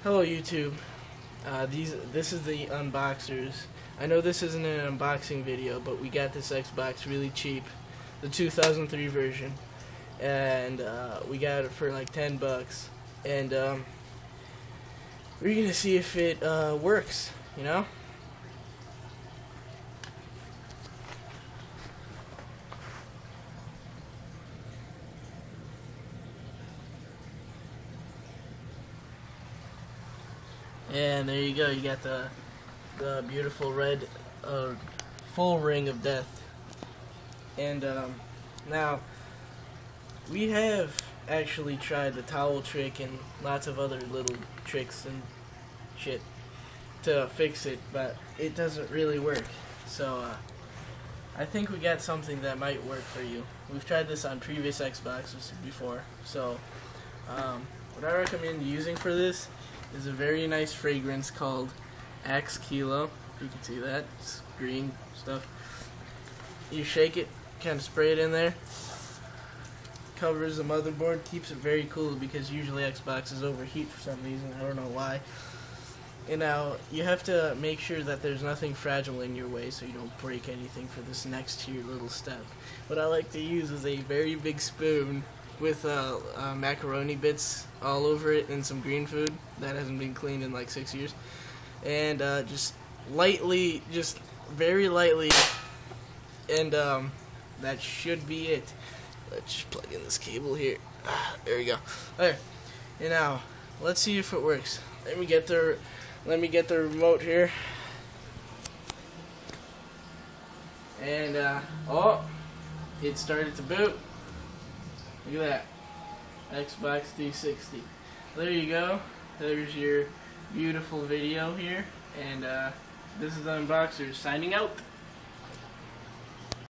Hello YouTube. This is the unboxers. I know this isn't an unboxing video, but we got this Xbox really cheap, the 2003 version, and we got it for like 10 bucks. And we're gonna see if it works, you know? And there you go, you got the beautiful red full ring of death. And now we have actually tried the towel trick and lots of other little tricks and shit to fix it, but it doesn't really work. So I think we got something that might work for you. We've tried this on previous Xboxes before, so what I recommend using for this is a very nice fragrance called Axe Kilo. You can see that. It's green stuff. You shake it, kind of spray it in there. Covers the motherboard, keeps it very cool because usually Xboxes overheat for some reason. I don't know why. And now you have to make sure that there's nothing fragile in your way so you don't break anything for this next to your little step. What I like to use is a very big spoon with macaroni bits all over it and some green food that hasn't been cleaned in like 6 years, and just lightly, just very lightly, and that should be it. Let's just plug in this cable here. There we go. There. And now let's see if it works. Let me get the remote here. And oh, it started to boot. Look at that. Xbox 360. There you go. There's your beautiful video here. And this is the Unboxers signing out.